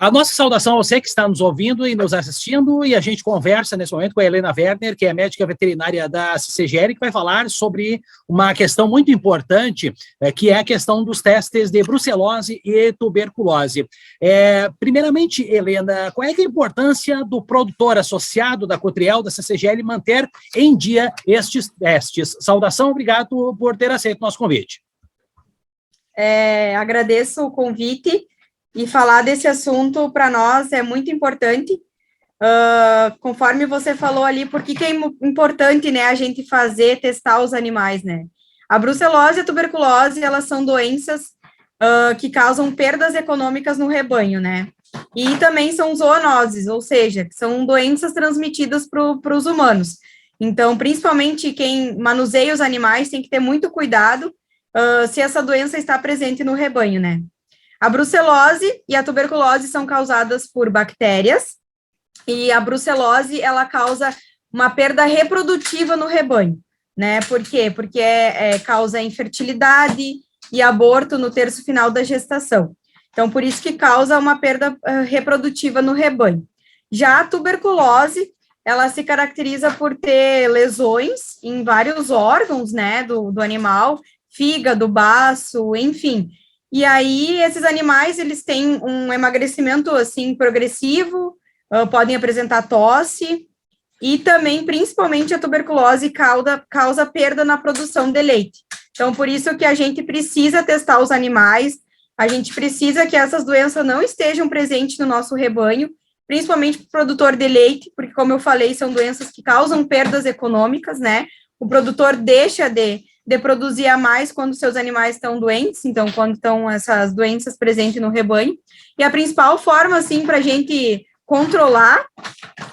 A nossa saudação a você que está nos ouvindo e nos assistindo, e a gente conversa nesse momento com a Helena Werner, que é médica veterinária da CCGL, que vai falar sobre uma questão muito importante, que é a questão dos testes de brucelose e tuberculose. Primeiramente, Helena, qual é a importância do produtor associado da Cotriel, da CCGL, manter em dia estes testes? Saudação, obrigado por ter aceito o nosso convite. Agradeço o convite. E falar desse assunto, para nós, é muito importante, conforme você falou ali, por que é importante, né, a gente testar os animais, né? A brucelose e a tuberculose, elas são doenças que causam perdas econômicas no rebanho, né? E também são zoonoses, ou seja, que são doenças transmitidas para os humanos. Então, principalmente quem manuseia os animais tem que ter muito cuidado se essa doença está presente no rebanho, né? A brucelose e a tuberculose são causadas por bactérias, e a brucelose, ela causa uma perda reprodutiva no rebanho, né? Por quê? Porque causa infertilidade e aborto no terço final da gestação. Então, por isso que causa uma perda reprodutiva no rebanho. Já a tuberculose, ela se caracteriza por ter lesões em vários órgãos, né, do animal, fígado, baço, enfim. E aí, esses animais, eles têm um emagrecimento, assim, progressivo, podem apresentar tosse, e também, principalmente, a tuberculose causa perda na produção de leite. Então, por isso que a gente precisa testar os animais, a gente precisa que essas doenças não estejam presentes no nosso rebanho, principalmente para o produtor de leite, porque, como eu falei, são doenças que causam perdas econômicas, né? O produtor deixa de produzir a mais quando seus animais estão doentes, então, quando estão essas doenças presentes no rebanho. E a principal forma, assim, para a gente controlar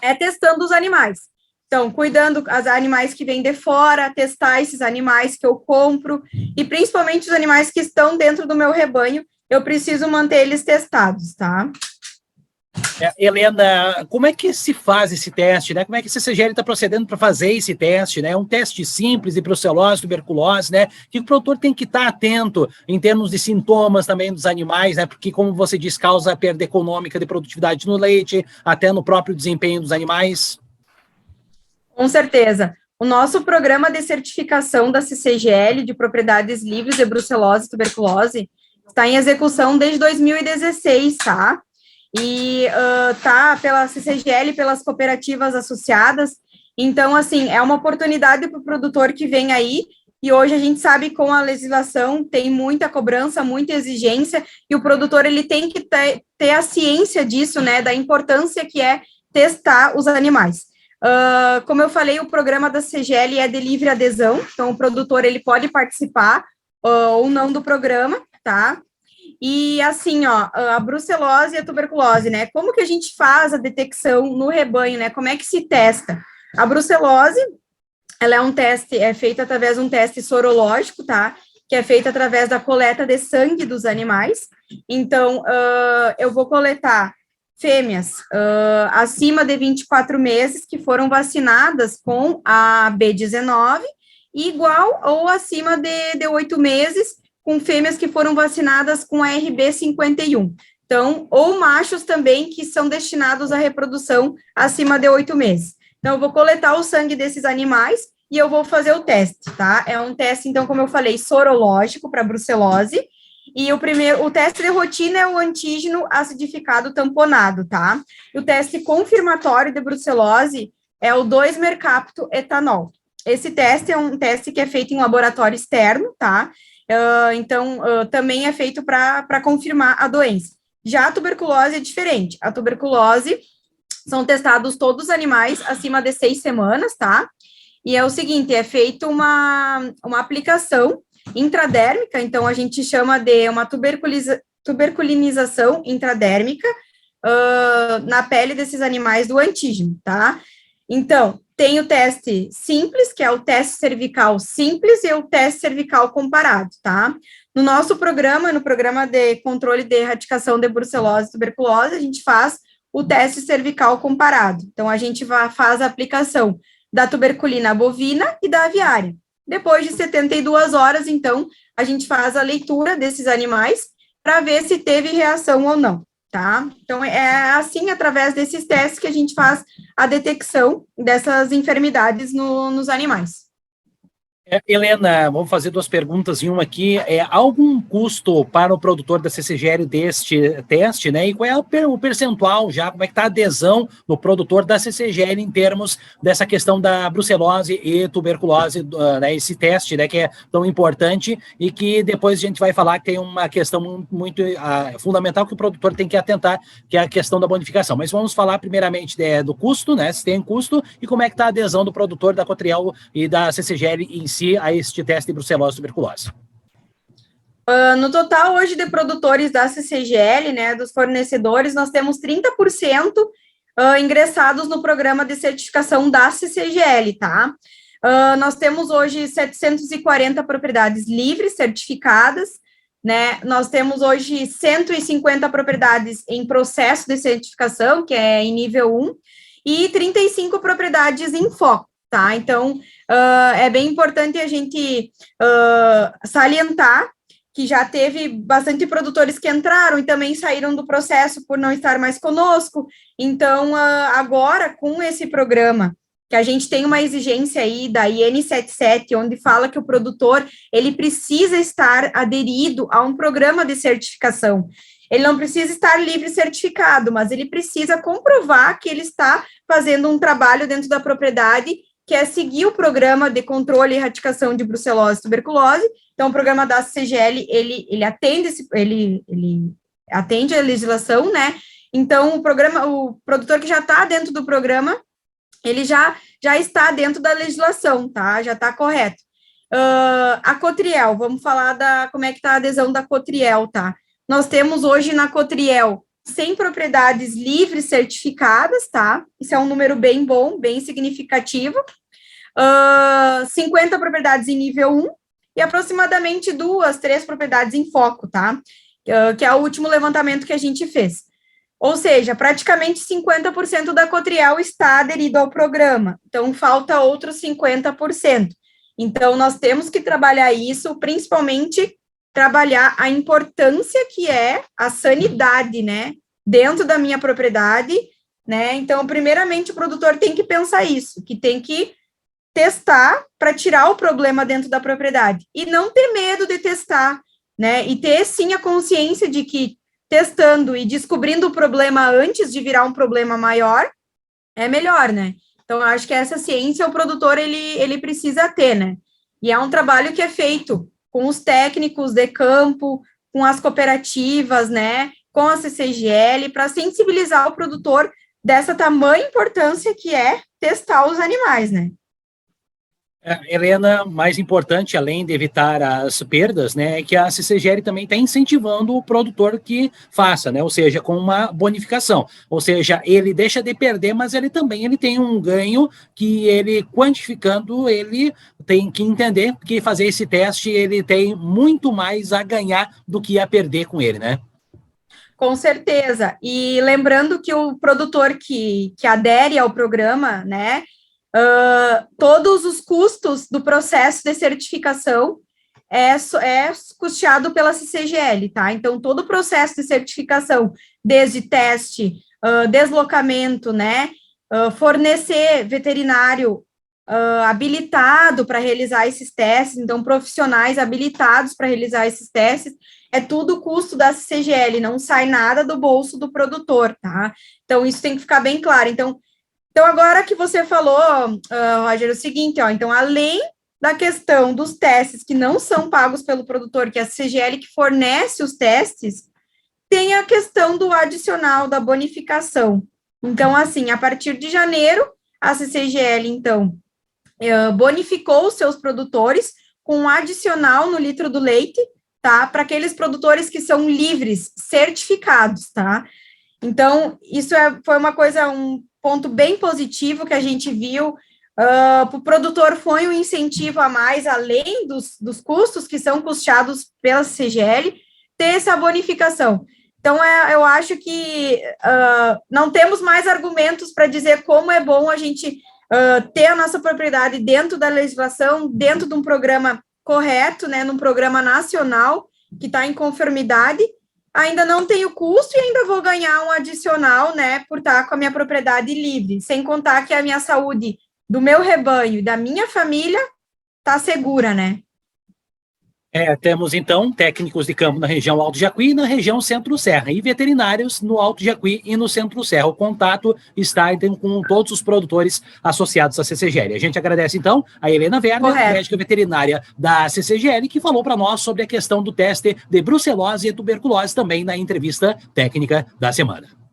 é testando os animais. Então, cuidando dos animais que vêm de fora, testar esses animais que eu compro, e principalmente os animais que estão dentro do meu rebanho, eu preciso manter eles testados, tá? Helena, como é que se faz esse teste, né? Como é que a CCGL está procedendo para fazer esse teste, né? É um teste simples de brucelose, tuberculose, né? Que o produtor tem que estar atento em termos de sintomas também dos animais, né? Porque, como você diz, causa perda econômica de produtividade no leite, até no próprio desempenho dos animais. Com certeza. O nosso programa de certificação da CCGL de propriedades livres de brucelose e tuberculose está em execução desde 2016, tá? E tá pela CCGL, pelas cooperativas associadas. Então, assim, é uma oportunidade para o produtor que vem aí, e hoje a gente sabe com a legislação tem muita cobrança, muita exigência, e o produtor ele tem que ter a ciência disso, né, da importância que é testar os animais. Como eu falei, o programa da CCGL é de livre adesão, então o produtor ele pode participar ou não do programa, tá? E assim, ó, a brucelose e a tuberculose, né? Como que a gente faz a detecção no rebanho, né? Como é que se testa? A brucelose, ela é um teste, é feita através de um teste sorológico, tá? Que é feito através da coleta de sangue dos animais. Então, eu vou coletar fêmeas acima de 24 meses que foram vacinadas com a B19, igual ou acima de 8 meses, com fêmeas que foram vacinadas com a RB51. Então, ou machos também que são destinados à reprodução acima de 8 meses. Então, eu vou coletar o sangue desses animais e eu vou fazer o teste, tá? É um teste, então, como eu falei, sorológico para brucelose. E o teste de rotina é o antígeno acidificado tamponado, tá? E o teste confirmatório de brucelose é o 2-mercapto-etanol. Esse teste é um teste que é feito em laboratório externo, tá? Então, também é feito para confirmar a doença. Já a tuberculose é diferente. A tuberculose são testados todos os animais acima de 6 semanas, tá? E é o seguinte, é feita uma aplicação intradérmica, então a gente chama de uma tuberculinização intradérmica na pele desses animais do antígeno, tá? Então, tem o teste simples, que é o teste cervical simples, e o teste cervical comparado, tá? No nosso programa, no programa de controle de erradicação de brucelose e tuberculose, a gente faz o teste cervical comparado. Então, a gente faz a aplicação da tuberculina bovina e da aviária. Depois de 72 horas, então, a gente faz a leitura desses animais para ver se teve reação ou não, tá? Então, é assim, através desses testes que a gente faz a detecção dessas enfermidades nos animais. Helena, vamos fazer duas perguntas em uma aqui. Há algum custo para o produtor da CCGL deste teste, né? E qual é o percentual já, como é que está a adesão do produtor da CCGL em termos dessa questão da brucelose e tuberculose, né? Esse teste, né, que é tão importante e que depois a gente vai falar que tem uma questão muito fundamental que o produtor tem que atentar, que é a questão da bonificação. Mas vamos falar primeiramente do custo, né? Se tem custo e como é que está a adesão do produtor da Cotriel e da CCGL em si a este teste de brucelose e tuberculose. No total, hoje, de produtores da CCGL, né, dos fornecedores, nós temos 30% ingressados no programa de certificação da CCGL, tá? Nós temos hoje 740 propriedades livres certificadas, né? Nós temos hoje 150 propriedades em processo de certificação, que é em nível 1, e 35 propriedades em foco, tá? Então, é bem importante a gente salientar que já teve bastante produtores que entraram e também saíram do processo por não estar mais conosco. Então, agora, com esse programa, que a gente tem uma exigência aí da IN 77, onde fala que o produtor, ele precisa estar aderido a um programa de certificação. Ele não precisa estar livre certificado, mas ele precisa comprovar que ele está fazendo um trabalho dentro da propriedade, que é seguir o programa de controle e erradicação de brucelose e tuberculose. Então, o programa da CCGL, ele atende a legislação, né? Então, o produtor que já está dentro do programa, ele já está dentro da legislação, tá? Já está correto. A Cotriel, vamos falar como é que está a adesão da Cotriel, tá? Nós temos hoje na Cotriel 100 propriedades livres certificadas, tá? Isso é um número bem bom, bem significativo. 50 propriedades em nível 1 e aproximadamente 2, 3 propriedades em foco, tá? Que é o último levantamento que a gente fez. Ou seja, praticamente 50% da Cotriel está aderido ao programa, então falta outros 50%. Então, nós temos que trabalhar isso, principalmente trabalhar a importância que é a sanidade, né, dentro da minha propriedade, né, então, primeiramente, o produtor tem que pensar isso, que tem que testar para tirar o problema dentro da propriedade, e não ter medo de testar, né, e ter, sim, a consciência de que testando e descobrindo o problema antes de virar um problema maior, é melhor, né, então, eu acho que essa ciência o produtor, ele precisa ter, né, e é um trabalho que é feito com os técnicos de campo, com as cooperativas, né, com a CCGL, para sensibilizar o produtor dessa tamanha importância que é testar os animais, né. Helena, mais importante, além de evitar as perdas, né, é que a CCGL também está incentivando o produtor que faça, né, ou seja, com uma bonificação, ou seja, ele deixa de perder, mas ele tem um ganho que ele, quantificando, ele tem que entender que fazer esse teste, ele tem muito mais a ganhar do que a perder com ele, né? Com certeza, e lembrando que o produtor que adere ao programa, né, todos os custos do processo de certificação é custeado pela CCGL, tá? Então, todo o processo de certificação, desde teste, deslocamento, né, fornecer veterinário habilitado para realizar esses testes, então, profissionais habilitados para realizar esses testes, é tudo custo da CCGL, não sai nada do bolso do produtor, tá? Então, isso tem que ficar bem claro. Então, agora que você falou, Roger, é o seguinte, ó, então, além da questão dos testes que não são pagos pelo produtor, que é a CCGL que fornece os testes, tem a questão do adicional da bonificação. Então, assim, a partir de janeiro, a CCGL, então, bonificou os seus produtores com um adicional no litro do leite, tá? Para aqueles produtores que são livres, certificados, tá? Então, isso foi uma coisa, um ponto bem positivo que a gente viu. Para o produtor foi um incentivo a mais, além dos custos que são custeados pela CCGL, ter essa bonificação. Então, eu acho que não temos mais argumentos para dizer como é bom a gente ter a nossa propriedade dentro da legislação, dentro de um programa correto, né, num programa nacional que está em conformidade, ainda não tenho custo e ainda vou ganhar um adicional, né, por estar com a minha propriedade livre, sem contar que a minha saúde do meu rebanho e da minha família está segura, né? Temos, então, técnicos de campo na região Alto Jacuí e na região Centro-Serra, e veterinários no Alto Jacuí e no Centro-Serra. O contato está, então, com todos os produtores associados à CCGL. A gente agradece, então, a Helena Werner, médica veterinária da CCGL, que falou para nós sobre a questão do teste de brucelose e tuberculose também na entrevista técnica da semana.